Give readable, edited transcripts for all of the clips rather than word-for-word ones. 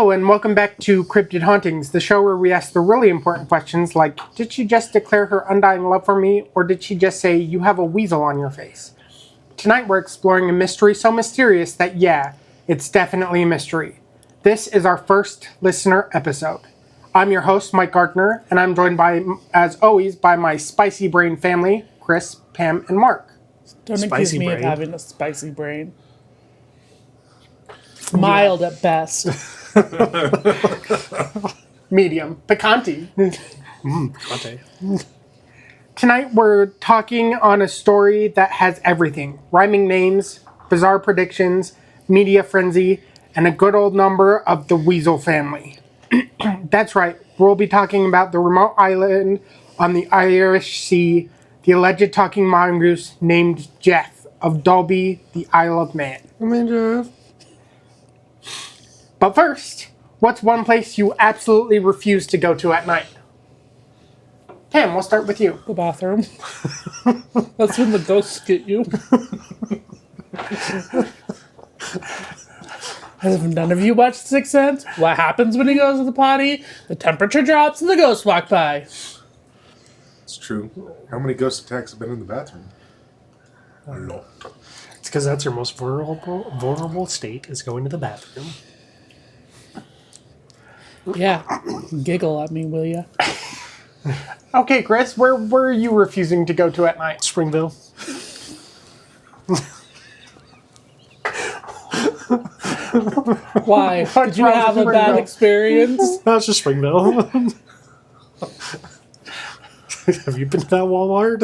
Hello, and welcome back to Cryptid Hauntings, the show where we ask the really important questions like, did she just declare her undying love for me, or did she just say, you have a weasel on your face? Tonight we're exploring a mystery so mysterious that, yeah, it's definitely a mystery. This is our first listener episode. I'm your host, Mike Gardner, and I'm joined by, as always, by my spicy brain family, Chris, Pam, and Mark. Don't accuse me of having a spicy brain. Mild at best. Medium. Picante. Picante. Tonight we're talking on a story that has everything. Rhyming names, bizarre predictions, media frenzy, and a good old number of the Weasel family. That's right, we'll be talking about the remote island on the Irish Sea, the alleged talking mongoose named Gef of Dalby, the Isle of Man. Jeff. But first, what's one place you absolutely refuse to go to at night? Pam, we'll start with you. The bathroom. That's when the ghosts get you. Have none of you watched Sixth Sense? What happens when he goes to the potty? The temperature drops and the ghosts walk by. It's true. How many ghost attacks have been in the bathroom? A lot. It's because that's your most vulnerable state, is going to the bathroom. Yeah. Giggle at me, will ya? Okay, Chris, where are you refusing to go to at night? Springville. Why? Did you have a bad experience? That's just Springville. Have you been to that Walmart?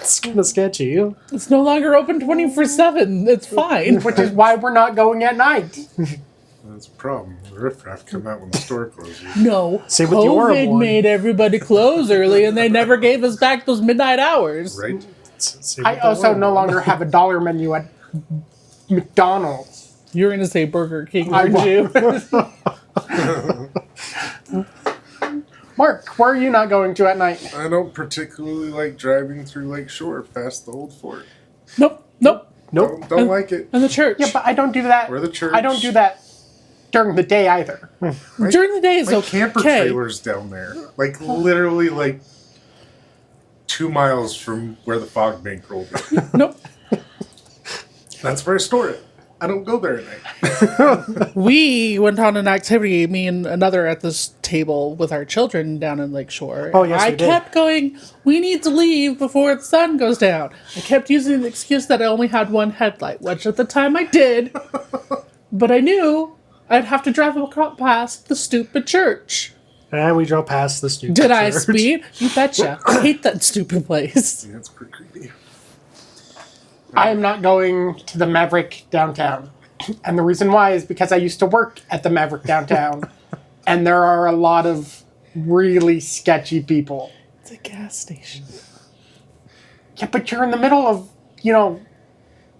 It's kind of sketchy. It's no longer open 24/7. It's fine. Which is why we're not going at night. That's a problem. The riffraff come out when the store closes. No. Same with the Orem COVID one. made everybody close early and they never gave us back those midnight hours. Right? Same I with the also Orem no one. longer have a dollar menu at McDonald's. You were going to say Burger King, weren't you? Mark, where are you not going to at night? I don't particularly like driving through Lake Shore past the old fort. Nope. Nope. Don't like it. And the church. Yeah, but I don't do that. Or the church. I don't do that during the day either. During the day is My okay. camper trailer's down there. Like, literally, 2 miles from where the fog bank rolled in. Nope. That's where I store it. I don't go there at night. We went on an activity, me and another at this table with our children down in Lake Shore. Oh, yes, I we did. kept going, we need to leave before the sun goes down. I kept using the excuse that I only had one headlight, which at the time I did. But I knew I'd have to drive past the stupid church. And we drove past the stupid Did I church. speed? You betcha. I hate that stupid place. Yeah, it's pretty creepy. I am not going to the Maverick downtown. And the reason why is because I used to work at the Maverick downtown. And there are a lot of really sketchy people. It's a gas station. Yeah, but you're in the middle of,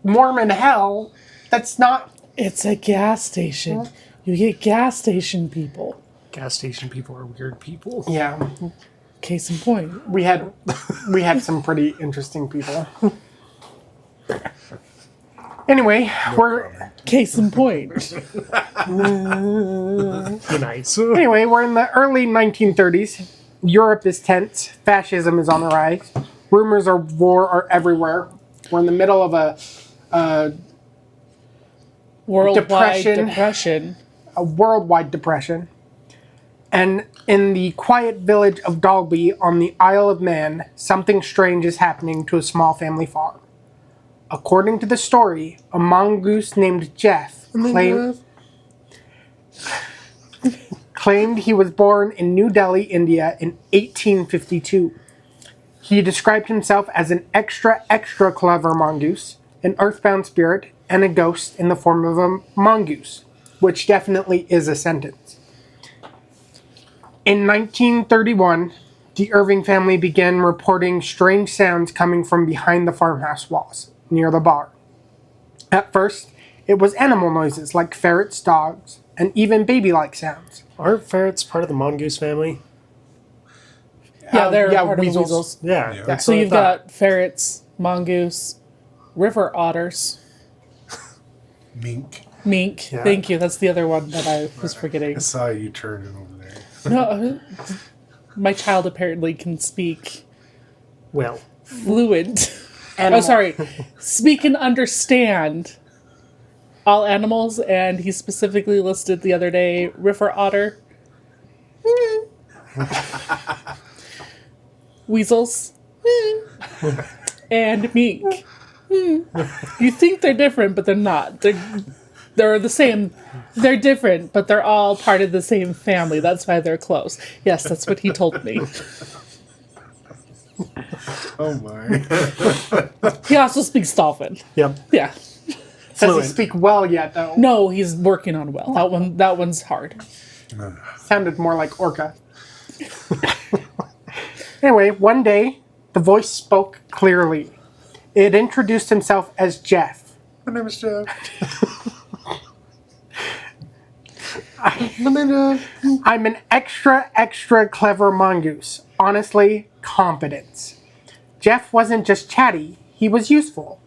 Mormon hell. That's not... It's a gas station. You get gas station people. Gas station people are weird people. Yeah, Case in point. we had some pretty interesting people. Anyway, Case in point. Nice. we're in the early 1930s. Europe is tense. Fascism is on the rise. Rumors of war are everywhere. We're in the middle of a Worldwide Depression. depression. worldwide depression. And in the quiet village of Dalby on the Isle of Man, something strange is happening to a small family farm. According to the story, a mongoose named Gef claimed he was born in New Delhi, India in 1852. He described himself as an extra clever mongoose, an earthbound spirit, and a ghost in the form of a mongoose, which definitely is a sentence. In 1931, the Irving family began reporting strange sounds coming from behind the farmhouse walls, near the bar. At first, it was animal noises like ferrets, dogs, and even baby-like sounds. Aren't ferrets part of the mongoose family? Yeah, they're part weasels. of the weasels. Yeah. Yeah. That's So what I you've thought. got ferrets, mongoose, river otters. Mink. Mink. Yeah. Thank you. That's the other one that I was forgetting. I saw you turning over there. No, my child apparently can speak Well, fluent. Animal. Oh, sorry. Speak and understand all animals, and he specifically listed the other day river otter, weasels, and mink. You think they're different, but they're not. They're the same. They're different, but they're all part of the same family. That's why they're close. Yes, that's what he told me. Oh my. He also speaks dolphin. yep. Yeah. Does he Fluent. speak well yet, though? No, he's working on well. That one's hard. Sounded more like orca. Anyway, one day, the voice spoke clearly. It introduced himself as Gef. My name is Jeff. I'm an extra clever mongoose. Honestly, confidence. Gef wasn't just chatty, he was useful.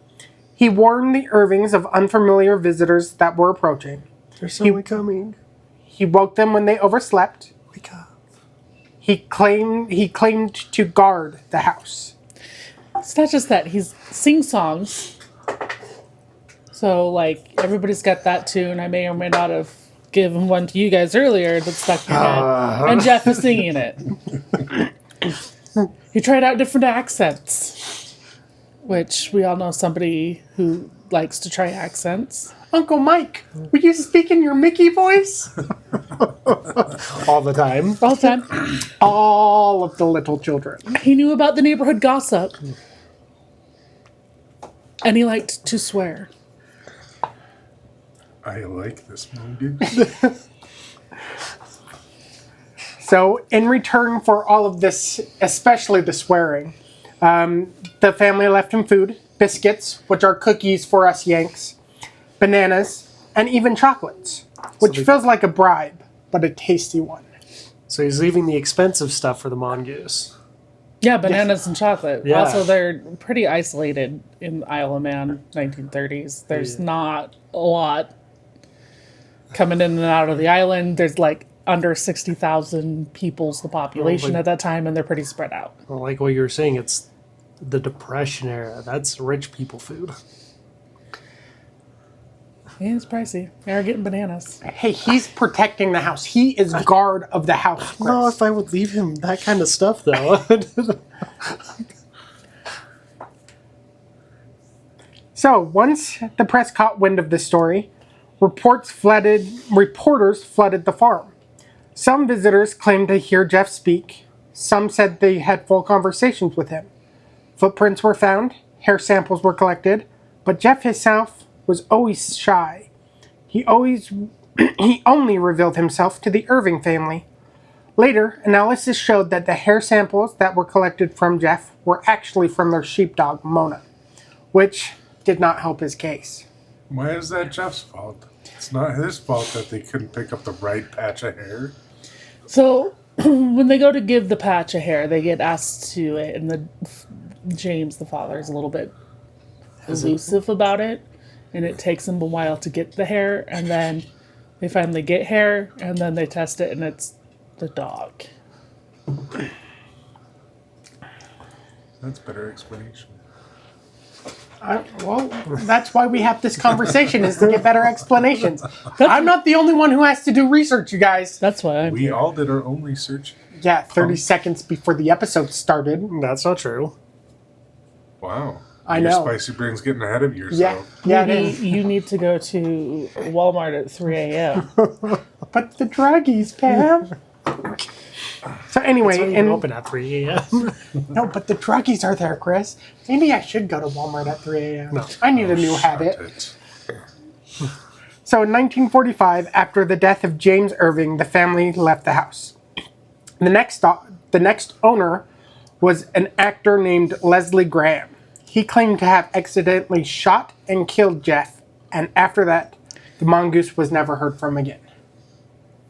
He warned the Irvings of unfamiliar visitors that were approaching. There's someone coming. He woke them when they overslept. Wake up. He claimed to guard the house. It's not just that. He's sing songs. So, like, everybody's got that tune. I may or may not have given one to you guys earlier that stuck in your head. And Jeff is singing it. He tried out different accents, which we all know somebody who likes to try accents. Uncle Mike, will you speak in your Mickey voice? All the time. All the time. All of the little children. He knew about the neighborhood gossip. And he liked to swear. I like this mongoose. So, in return for all of this, especially the swearing, the family left him food, biscuits, which are cookies for us Yanks, bananas, and even chocolates, which feels like a bribe, but a tasty one. So he's leaving the expensive stuff for the mongoose. Yeah, bananas and chocolate. Yeah. Also, they're pretty isolated in Isle of Man, 1930s. There's not a lot coming in and out of the island. There's like under 60,000 people's the population like- at that time, and they're pretty spread out. Well, like what you were saying, it's the Depression era. That's rich people food. Yeah, it's pricey. They're getting bananas. Hey, he's protecting the house. He is guard of the house, Chris. No, if I would leave him that kind of stuff, though. So, once the press caught wind of this story, reporters flooded the farm. Some visitors claimed to hear Gef speak. Some said they had full conversations with him. Footprints were found, hair samples were collected, but Gef himself was always shy. He only revealed himself to the Irving family. Later, analysis showed that the hair samples that were collected from Gef were actually from their sheepdog, Mona, which did not help his case. Why is that Jeff's fault? It's not his fault that they couldn't pick up the right patch of hair. So, when they go to give the patch of hair, they get asked to it, and James, the father, is a little bit elusive about it, and it takes them a while to get the hair, and then they finally get hair, and then they test it, and it's the dog. That's a better explanation. Well, that's why we have this conversation, is to get better explanations. I'm not the only one who has to do research, you guys. That's why I'm We here. all did our own research. Yeah, 30 seconds before the episode started. That's not true. Wow. I Your know. spicy brain's getting ahead of Yeah, yourself. yeah, it Maybe is. you need to go to Walmart at 3 a.m. But the druggies, Pam. So anyway, So you and open at 3 a.m. no, but the druggies are there, Chris. Maybe I should go to Walmart at 3 a.m. No. I need a new Shut habit. it. So in 1945, after the death of James Irving, the family left the house. The next owner was an actor named Leslie Graham. He claimed to have accidentally shot and killed Gef, and after that, the mongoose was never heard from again.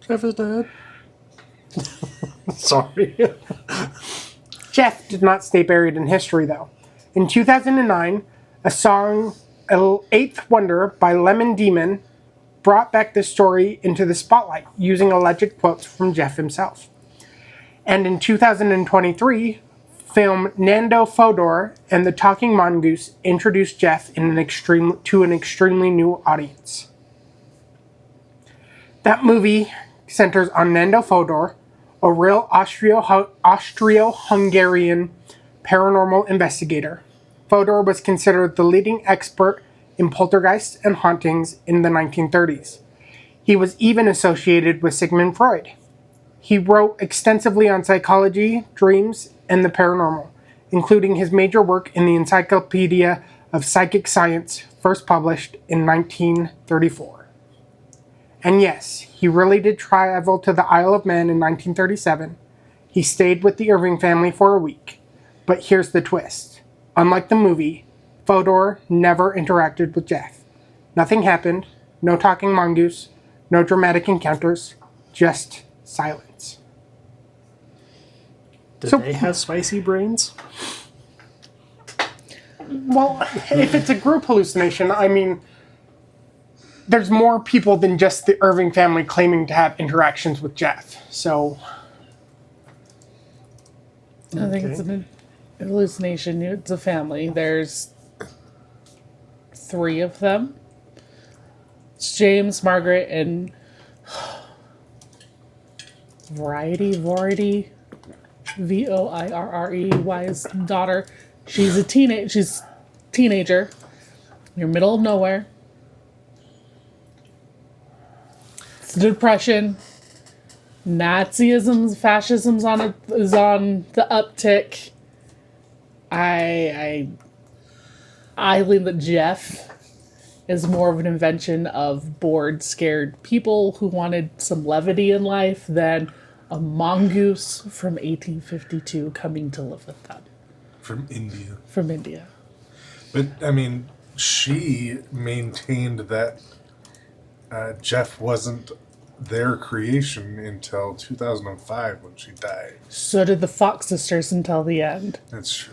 Jeff is dead. Sorry. Gef did not stay buried in history, though. In 2009, a song, Eighth Wonder by Lemon Demon, brought back the story into the spotlight using alleged quotes from Gef himself. And in 2023, film Nando Fodor and the Talking Mongoose introduced Gef to an extremely new audience. That movie centers on Nando Fodor, a real Austro-Hungarian paranormal investigator. Fodor was considered the leading expert in poltergeists and hauntings in the 1930s. He was even associated with Sigmund Freud. He wrote extensively on psychology, dreams, and the paranormal, including his major work in the Encyclopedia of Psychic Science, first published in 1934. And yes, he really did travel to the Isle of Man in 1937. He stayed with the Irving family for a week. But here's the twist. Unlike the movie, Fodor never interacted with Gef. Nothing happened, no talking mongoose, no dramatic encounters, just silence. Did So- they have spicy brains? Well, if it's a group hallucination, I mean, there's more people than just the Irving family claiming to have interactions with Gef. So, I think it's an hallucination. It's a family. There's 3 of them. It's James, Margaret, and Vorey's daughter. She's a teenager. You're middle of nowhere. It's depression. Nazism, fascism's is on the uptick. I believe that Gef is more of an invention of bored, scared people who wanted some levity in life than a mongoose from 1852 coming to live with them From India. from India. But, I mean, she maintained that Gef wasn't their creation until 2005 when she died. So did the Fox sisters until the end. That's true.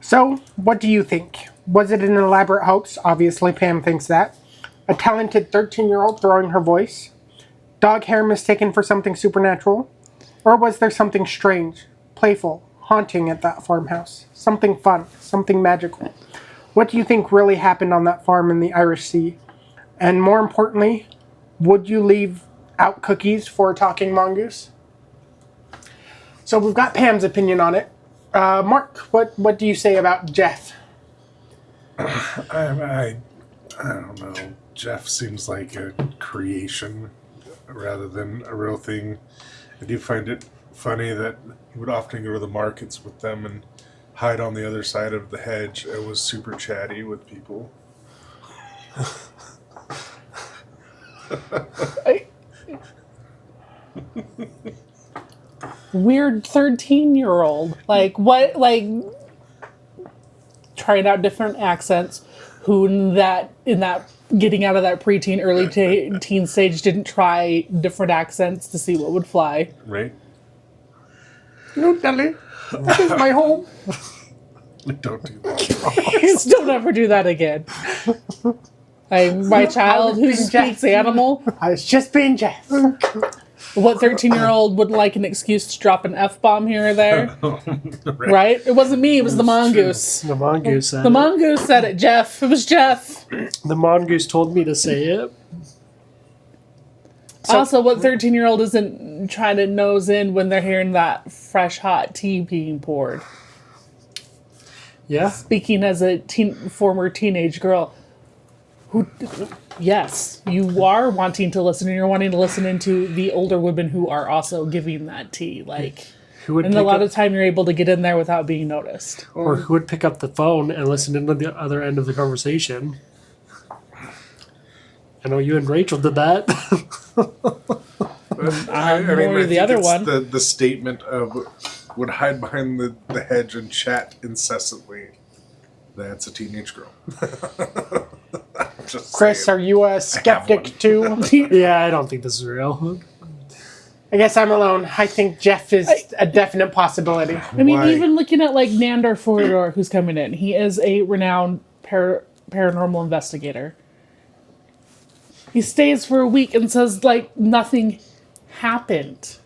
So, what do you think? Was it an elaborate hoax? Obviously, Pam thinks that. A talented 13-year-old throwing her voice? Dog hair mistaken for something supernatural? Or was there something strange, playful, haunting at that farmhouse? Something fun, something magical? What do you think really happened on that farm in the Irish Sea? And more importantly, would you leave out cookies for a talking mongoose? So we've got Pam's opinion on it. Mark, what do you say about Gef? I don't know. Gef seems like a creation rather than a real thing. I do find it funny that he would often go to the markets with them and hide on the other side of the hedge and was super chatty with people. Weird 13-year-old. What? Trying out different accents. Who in that getting out of that preteen, early teen stage didn't try different accents to see what would fly. Right? No, Dally. This is my home. Don't do that. Please don't ever do that again. My child who being speaks Jeff. animal. I was just being Gef. What 13-year-old would like an excuse to drop an F-bomb here or there? Right? It wasn't me, it was the mongoose. The mongoose said The it. mongoose said it, Gef. It was Gef. The mongoose told me to say it. Also, what 13-year-old isn't trying to nose in when they're hearing that fresh, hot tea being poured? Yeah. Speaking as a former teenage girl, yes, you are wanting to listen, and you're wanting to listen into the older women who are also giving that tea. Who would And pick a lot up, of time you're able to get in there without being noticed. or who would pick up the phone and listen into the other end of the conversation? I know you and Rachel did that. More the other one. The statement of would hide behind the hedge and chat incessantly. That's a teenage girl. Just Chris, saying. are you a skeptic too? Yeah, I don't think this is real. I guess I'm alone. I think Gef is a definite possibility. I mean, Why? even looking at Nandor Fodor, who's coming in, he is a renowned paranormal investigator. He stays for a week and says, like, nothing happened.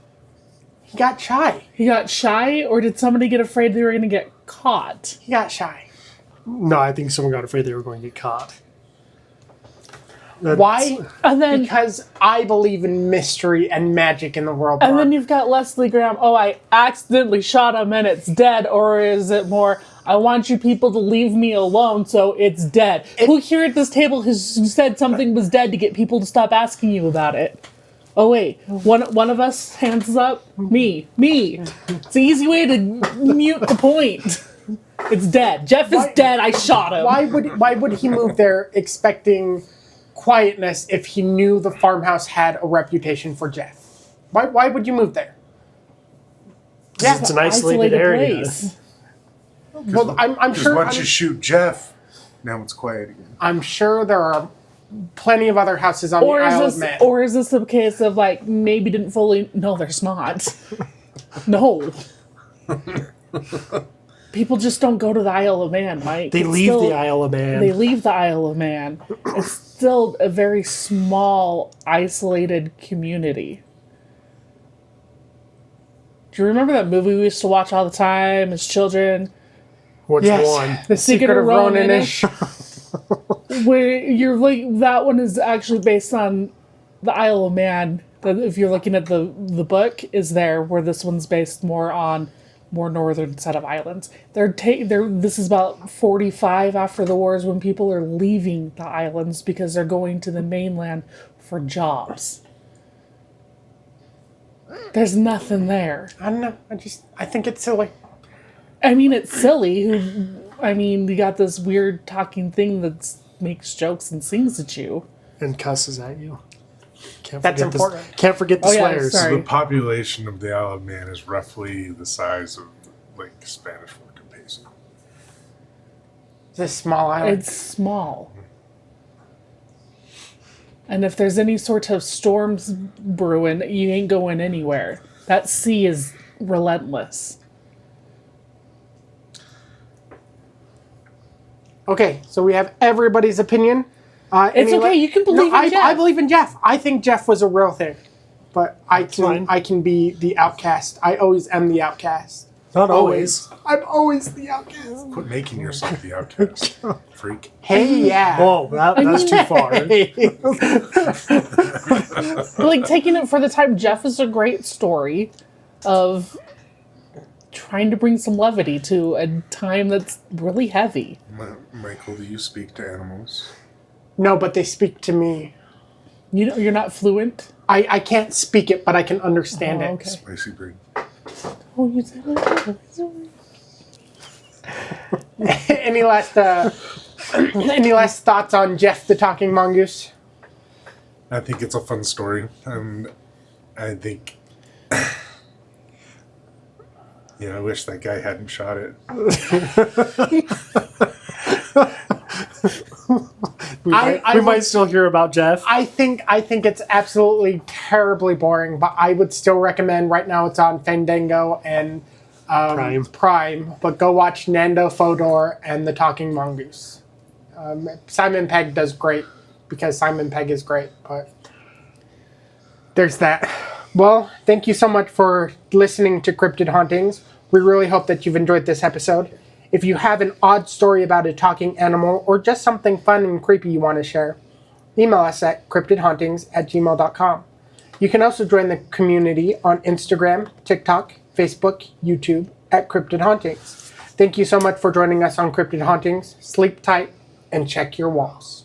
He got shy. He got shy, or did somebody get afraid they were going to get caught? He got shy. No, I think someone got afraid they were going to get caught. That's- Why? And then, Because I believe in mystery and magic in the world. and then Mark. you've got Leslie Graham. Oh, I accidentally shot him and it's dead. Or is it more, I want you people to leave me alone, so it's dead? Who here at this table has said something was dead to get people to stop asking you about it? Oh wait, one of us hands up. Me. It's the easy way to mute the point. It's dead. Jeff is dead. I shot him. Why would he move there expecting quietness if he knew the farmhouse had a reputation for Jeff? Why would you move there? Yeah, it's an isolated area. place. Well, I'm sure. Once you shoot Jeff, now it's quiet again. I'm sure there are plenty of other houses on the Isle of Man. Or is this a case of like maybe didn't fully? No, there's not. No. People just don't go to the Isle of Man, Mike. They leave the Isle of Man. They leave the Isle of Man. It's still a very small, isolated community. Do you remember that movie we used to watch all the time as children? Which one? The Secret of Ronin-ish. Where you're like, that one is actually based on the Isle of Man. If you're looking at the book, is there, where this one's based more on more northern set of islands. This is about 45 after the wars, when people are leaving the islands because they're going to the mainland for jobs. There's nothing there. I don't know. I think it's silly. I mean, it's silly. You got this weird talking thing that makes jokes and sings at you. And cusses at you. That's important. Can't forget the Oh, yeah, swears. sorry. The population of the Isle of Man is roughly the size of like Spanish Fork and Payson. It's a small island. It's small. And if there's any sort of storms brewing, you ain't going anywhere. That sea is relentless. Okay, so we have everybody's opinion. It's okay, you can believe in Jeff. I believe in Jeff. I think Jeff was a real thing. But I fine. can be the outcast. I always am the outcast. Not always. I'm always the outcast. Quit making yourself the outcast, freak. Hey, yeah. Whoa, that's too far. Like, taking it for the time, Jeff is a great story of trying to bring some levity to a time that's really heavy. Michael, do you speak to animals? No, but they speak to me. You're not fluent? I can't speak it, but I can understand Oh, it. okay. Spicy breed. Oh, you said Any last thoughts on Gef the Talking Mongoose? I think it's a fun story. I think, I wish that guy hadn't shot it. We I might still hear about Jeff. I think it's absolutely terribly boring, but I would still recommend. Right now, it's on Fandango and Prime. But go watch Nando Fodor and the Talking Mongoose. Simon Pegg does great because Simon Pegg is great. But there's that. Well, thank you so much for listening to Cryptid Hauntings. We really hope that you've enjoyed this episode. If you have an odd story about a talking animal or just something fun and creepy you want to share, email us at cryptidhauntings@gmail.com. You can also join the community on Instagram, TikTok, Facebook, YouTube at Cryptid Hauntings. Thank you so much for joining us on Cryptid Hauntings. Sleep tight and check your walls.